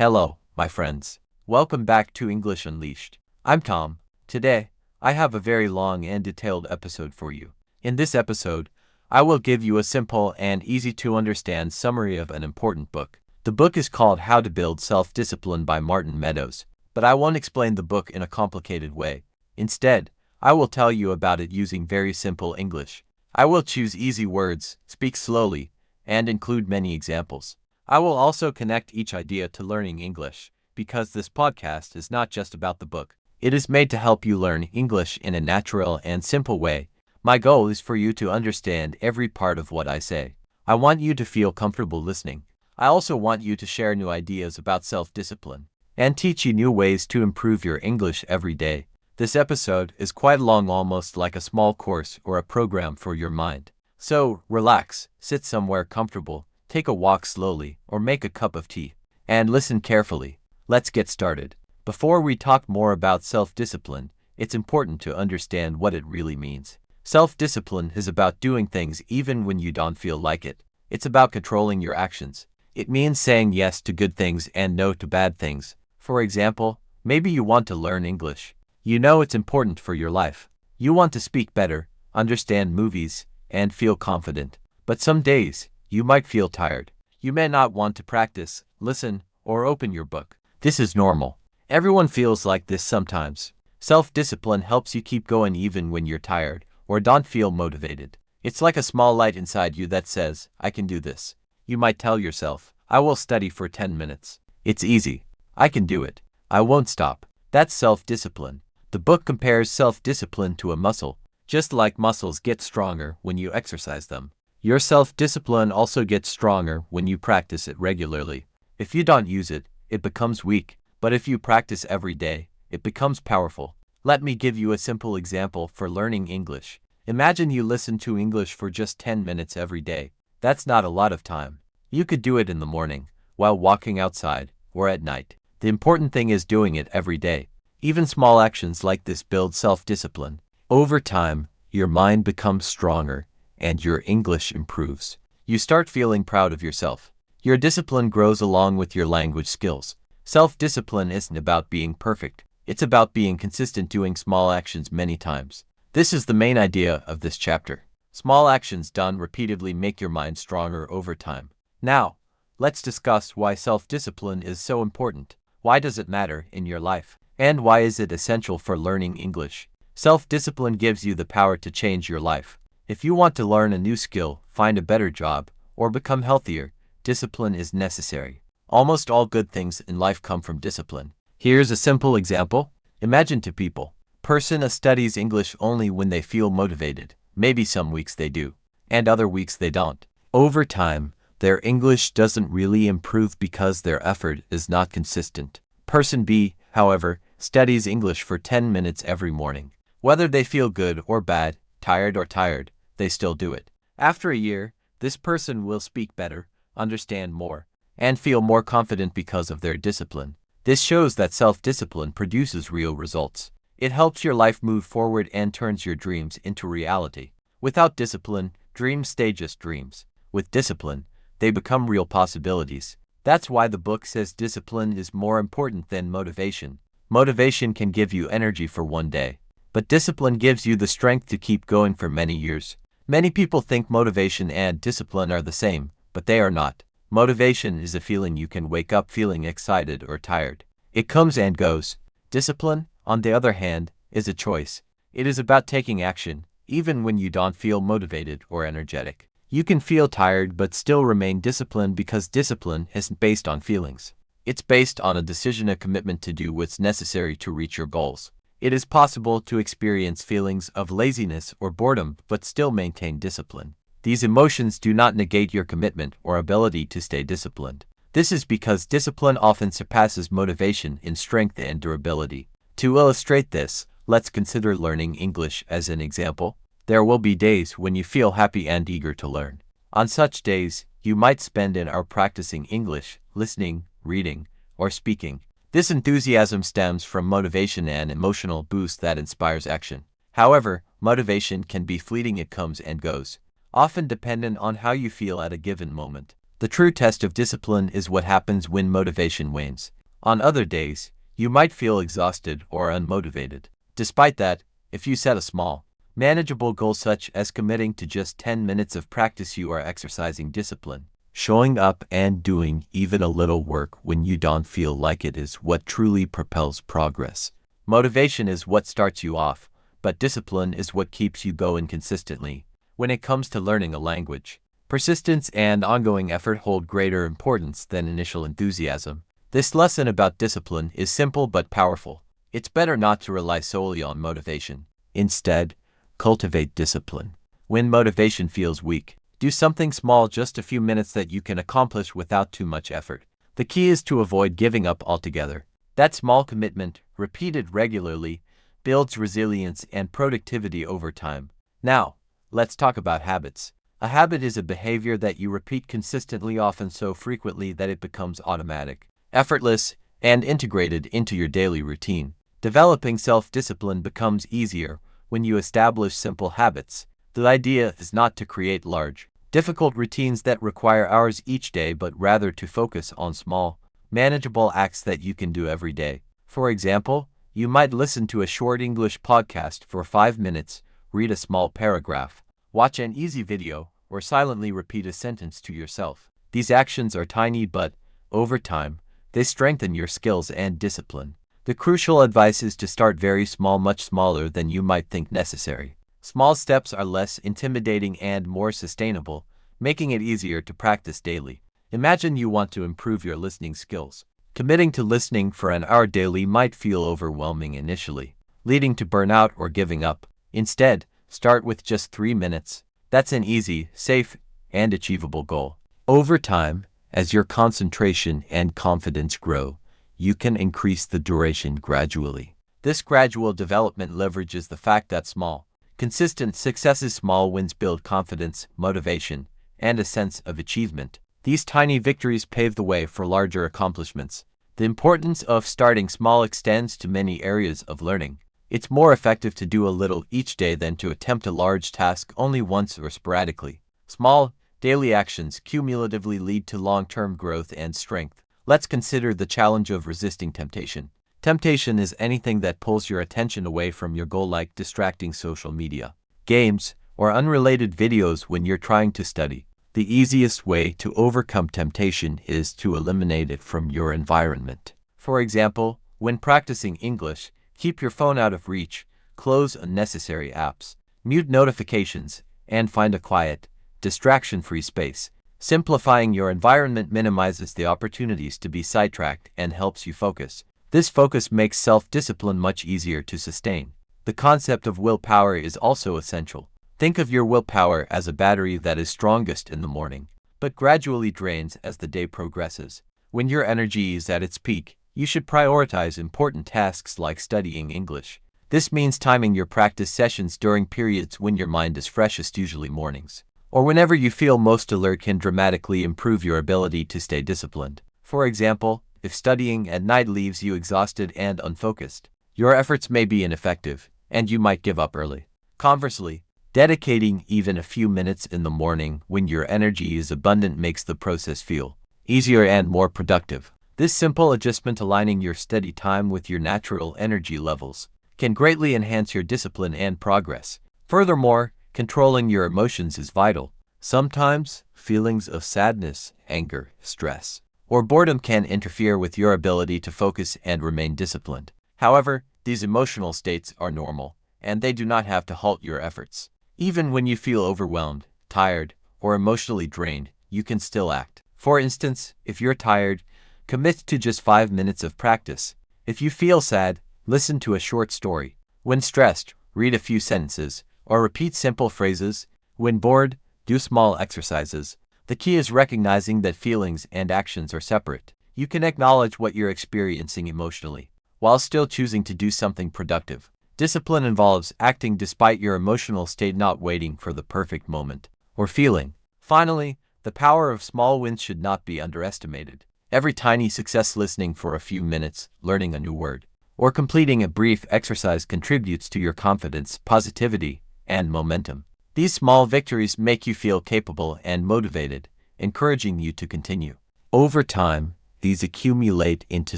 Hello, my friends. Welcome back to English Unleashed. I'm Tom. Today, I have a very long and detailed episode for you. In this episode, I will give you a simple and easy to understand summary of an important book. The book is called How to Build Self-Discipline by Martin Meadows, but I won't explain the book in a complicated way. Instead, I will tell you about it using very simple English. I will choose easy words, speak slowly, and include many examples. I will also connect each idea to learning English, because this podcast is not just about the book. It is made to help you learn English in a natural and simple way. My goal is for you to understand every part of what I say. I want you to feel comfortable listening. I also want you to share new ideas about self-discipline and teach you new ways to improve your English every day. This episode is quite long, almost like a small course or a program for your mind. So, relax, sit somewhere comfortable, take a walk slowly, or make a cup of tea, and listen carefully. Let's get started. Before we talk more about self-discipline, it's important to understand what it really means. Self-discipline is about doing things even when you don't feel like it. It's about controlling your actions. It means saying yes to good things and no to bad things. For example, maybe you want to learn English. You know it's important for your life. You want to speak better, understand movies, and feel confident. But some days, you might feel tired. You may not want to practice, listen, or open your book. This is normal. Everyone feels like this sometimes. Self-discipline helps you keep going even when you're tired or don't feel motivated. It's like a small light inside you that says, I can do this. You might tell yourself, I will study for 10 minutes. It's easy. I can do it. I won't stop. That's self-discipline. The book compares self-discipline to a muscle. Just like muscles get stronger when you exercise them, your self-discipline also gets stronger when you practice it regularly. If you don't use it, it becomes weak, but if you practice every day, it becomes powerful. Let me give you a simple example for learning English. Imagine you listen to English for just 10 minutes every day. That's not a lot of time. You could do it in the morning, while walking outside, or at night. The important thing is doing it every day. Even small actions like this build self-discipline. Over time, your mind becomes stronger, and your English improves. You start feeling proud of yourself. Your discipline grows along with your language skills. Self-discipline isn't about being perfect. It's about being consistent, doing small actions many times. This is the main idea of this chapter. Small actions done repeatedly make your mind stronger over time. Now, let's discuss why self-discipline is so important. Why does it matter in your life? And why is it essential for learning English? Self-discipline gives you the power to change your life. If you want to learn a new skill, find a better job, or become healthier, discipline is necessary. Almost all good things in life come from discipline. Here's a simple example. Imagine two people. Person A studies English only when they feel motivated. Maybe some weeks they do, and other weeks they don't. Over time, their English doesn't really improve because their effort is not consistent. Person B, however, studies English for 10 minutes every morning. Whether they feel good or bad, tired or tired, they still do it. After a year, this person will speak better, understand more, and feel more confident because of their discipline. This shows that self-discipline produces real results. It helps your life move forward and turns your dreams into reality. Without discipline, dreams stay just dreams. With discipline, they become real possibilities. That's why the book says discipline is more important than motivation. Motivation can give you energy for one day, but discipline gives you the strength to keep going for many years. Many people think motivation and discipline are the same, but they are not. Motivation is a feeling you can wake up feeling excited or tired. It comes and goes. Discipline, on the other hand, is a choice. It is about taking action, even when you don't feel motivated or energetic. You can feel tired but still remain disciplined because discipline isn't based on feelings. It's based on a decision, a commitment to do what's necessary to reach your goals. It is possible to experience feelings of laziness or boredom but still maintain discipline. These emotions do not negate your commitment or ability to stay disciplined. This is because discipline often surpasses motivation in strength and durability. To illustrate this, let's consider learning English as an example. There will be days when you feel happy and eager to learn. On such days, you might spend an hour practicing English, listening, reading, or speaking. This enthusiasm stems from motivation and emotional boost that inspires action. However, motivation can be fleeting. It comes and goes, often dependent on how you feel at a given moment. The true test of discipline is what happens when motivation wanes. On other days, you might feel exhausted or unmotivated. Despite that, if you set a small, manageable goal such as committing to just 10 minutes of practice, you are exercising discipline. Showing up and doing even a little work when you don't feel like it is what truly propels progress. Motivation is what starts you off, but discipline is what keeps you going consistently. When it comes to learning a language, persistence and ongoing effort hold greater importance than initial enthusiasm. This lesson about discipline is simple but powerful. It's better not to rely solely on motivation. Instead, cultivate discipline. When motivation feels weak, do something small, just a few minutes that you can accomplish without too much effort. The key is to avoid giving up altogether. That small commitment, repeated regularly, builds resilience and productivity over time. Now, let's talk about habits. A habit is a behavior that you repeat consistently, often so frequently that it becomes automatic, effortless, and integrated into your daily routine. Developing self-discipline becomes easier when you establish simple habits. The idea is not to create large, difficult routines that require hours each day, but rather to focus on small, manageable acts that you can do every day. For example, you might listen to a short English podcast for 5 minutes, read a small paragraph, watch an easy video, or silently repeat a sentence to yourself. These actions are tiny, but, over time, they strengthen your skills and discipline. The crucial advice is to start very small, much smaller than you might think necessary. Small steps are less intimidating and more sustainable, making it easier to practice daily. Imagine you want to improve your listening skills. Committing to listening for an hour daily might feel overwhelming initially, leading to burnout or giving up. Instead, start with just 3 minutes. That's an easy, safe, and achievable goal. Over time, as your concentration and confidence grow, you can increase the duration gradually. This gradual development leverages the fact that small, consistent successes, small wins build confidence, motivation, and a sense of achievement. These tiny victories pave the way for larger accomplishments. The importance of starting small extends to many areas of learning. It's more effective to do a little each day than to attempt a large task only once or sporadically. Small, daily actions cumulatively lead to long-term growth and strength. Let's consider the challenge of resisting temptation. Temptation is anything that pulls your attention away from your goal, like distracting social media, games, or unrelated videos when you're trying to study. The easiest way to overcome temptation is to eliminate it from your environment. For example, when practicing English, keep your phone out of reach, close unnecessary apps, mute notifications, and find a quiet, distraction-free space. Simplifying your environment minimizes the opportunities to be sidetracked and helps you focus. This focus makes self-discipline much easier to sustain. The concept of willpower is also essential. Think of your willpower as a battery that is strongest in the morning, but gradually drains as the day progresses. When your energy is at its peak, you should prioritize important tasks like studying English. This means timing your practice sessions during periods when your mind is freshest, usually mornings, or whenever you feel most alert. Can dramatically improve your ability to stay disciplined. For example, if studying at night leaves you exhausted and unfocused, your efforts may be ineffective, and you might give up early. Conversely, dedicating even a few minutes in the morning when your energy is abundant makes the process feel easier and more productive. This simple adjustment, aligning your study time with your natural energy levels, can greatly enhance your discipline and progress. Furthermore, controlling your emotions is vital. Sometimes, feelings of sadness, anger, stress, or boredom can interfere with your ability to focus and remain disciplined. However, these emotional states are normal, and they do not have to halt your efforts. Even when you feel overwhelmed, tired, or emotionally drained, you can still act. For instance, if you're tired, commit to just 5 minutes of practice. If you feel sad, listen to a short story. When stressed, read a few sentences, or repeat simple phrases. When bored, do small exercises. The key is recognizing that feelings and actions are separate. You can acknowledge what you're experiencing emotionally, while still choosing to do something productive. Discipline involves acting despite your emotional state, not waiting for the perfect moment or feeling. Finally, the power of small wins should not be underestimated. Every tiny success, listening for a few minutes, learning a new word, or completing a brief exercise, contributes to your confidence, positivity, and momentum. These small victories make you feel capable and motivated, encouraging you to continue. Over time, these accumulate into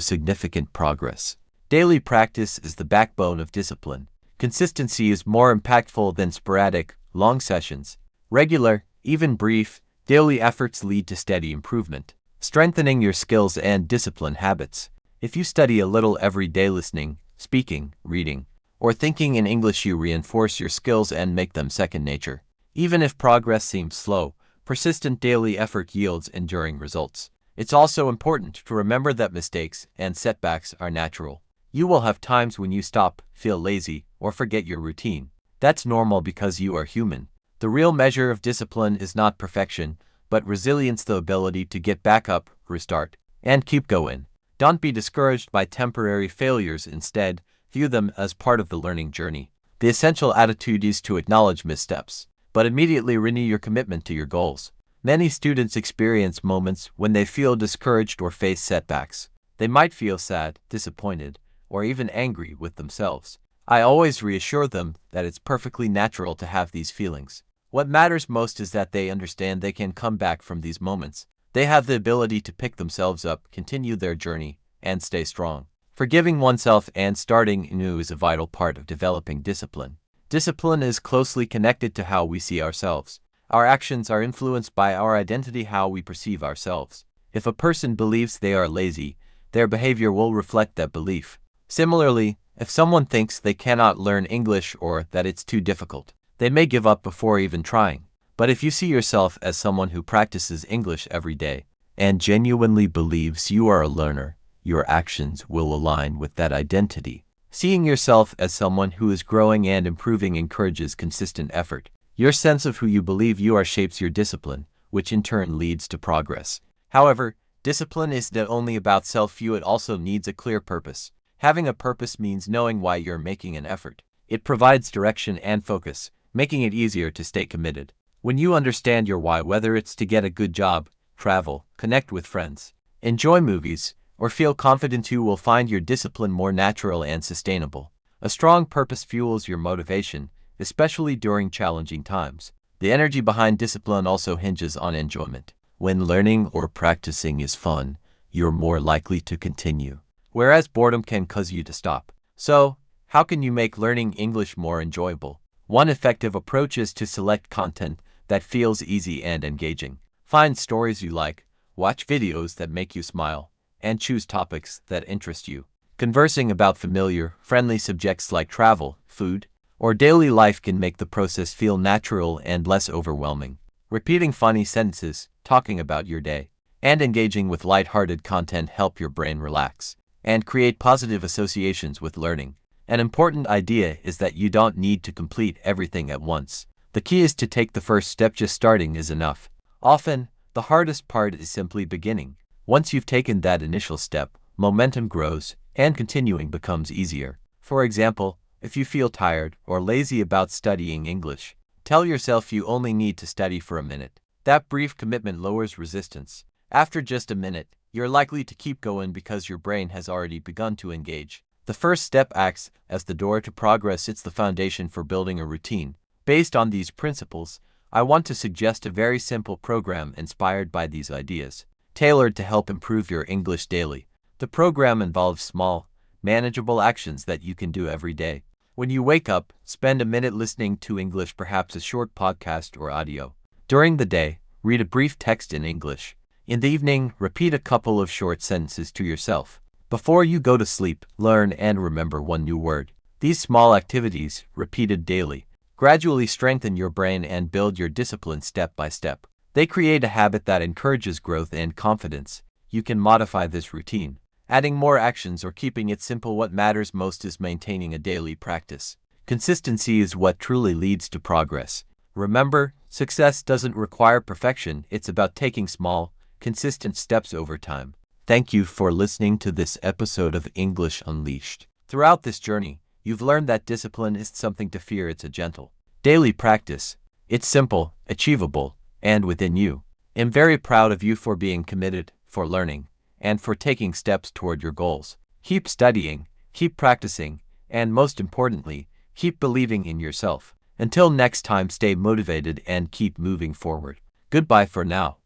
significant progress. Daily practice is the backbone of discipline. Consistency is more impactful than sporadic, long sessions. Regular, even brief, daily efforts lead to steady improvement, strengthening your skills and discipline habits. If you study a little every day listening, speaking, reading, or thinking in English, you reinforce your skills and make them second nature. Even if progress seems slow, persistent daily effort yields enduring results. It's also important to remember that mistakes and setbacks are natural. You will have times when you stop, feel lazy, or forget your routine. That's normal because you are human. The real measure of discipline is not perfection, but resilience, the ability to get back up, restart, and keep going. Don't be discouraged by temporary failures. Instead, view them as part of the learning journey. The essential attitude is to acknowledge missteps, but immediately renew your commitment to your goals. Many students experience moments when they feel discouraged or face setbacks. They might feel sad, disappointed, or even angry with themselves. I always reassure them that it's perfectly natural to have these feelings. What matters most is that they understand they can come back from these moments. They have the ability to pick themselves up, continue their journey, and stay strong. Forgiving oneself and starting anew is a vital part of developing discipline. Discipline is closely connected to how we see ourselves. Our actions are influenced by our identity, how we perceive ourselves. If a person believes they are lazy, their behavior will reflect that belief. Similarly, if someone thinks they cannot learn English or that it's too difficult, they may give up before even trying. But if you see yourself as someone who practices English every day and genuinely believes you are a learner, your actions will align with that identity. Seeing yourself as someone who is growing and improving encourages consistent effort. Your sense of who you believe you are shapes your discipline, which in turn leads to progress. However, discipline is not only about self-view, it also needs a clear purpose. Having a purpose means knowing why you're making an effort. It provides direction and focus, making it easier to stay committed. When you understand your why, whether it's to get a good job, travel, connect with friends, enjoy movies, or feel confident, you will find your discipline more natural and sustainable. A strong purpose fuels your motivation, especially during challenging times. The energy behind discipline also hinges on enjoyment. When learning or practicing is fun, you're more likely to continue, whereas boredom can cause you to stop. So, how can you make learning English more enjoyable? One effective approach is to select content that feels easy and engaging. Find stories you like, watch videos that make you smile, and choose topics that interest you. Conversing about familiar, friendly subjects like travel, food, or daily life can make the process feel natural and less overwhelming. Repeating funny sentences, talking about your day, and engaging with light-hearted content help your brain relax and create positive associations with learning. An important idea is that you don't need to complete everything at once. The key is to take the first step. Just starting is enough. Often, the hardest part is simply beginning. Once you've taken that initial step, momentum grows, and continuing becomes easier. For example, if you feel tired or lazy about studying English, tell yourself you only need to study for a minute. That brief commitment lowers resistance. After just a minute, you're likely to keep going because your brain has already begun to engage. The first step acts as the door to progress. It's the foundation for building a routine. Based on these principles, I want to suggest a very simple program inspired by these ideas, tailored to help improve your English daily. The program involves small, manageable actions that you can do every day. When you wake up, spend a minute listening to English, perhaps a short podcast or audio. During the day, read a brief text in English. In the evening, repeat a couple of short sentences to yourself. Before you go to sleep, learn and remember one new word. These small activities, repeated daily, gradually strengthen your brain and build your discipline step by step. They create a habit that encourages growth and confidence. You can modify this routine, adding more actions or keeping it simple. What matters most is maintaining a daily practice. Consistency is what truly leads to progress. Remember, success doesn't require perfection. It's about taking small, consistent steps over time. Thank you for listening to this episode of English Unleashed. Throughout this journey, you've learned that discipline isn't something to fear. It's a gentle, daily practice. It's simple, achievable, and within you. I'm very proud of you for being committed, for learning, and for taking steps toward your goals. Keep studying, keep practicing, and most importantly, keep believing in yourself. Until next time, stay motivated and keep moving forward. Goodbye for now.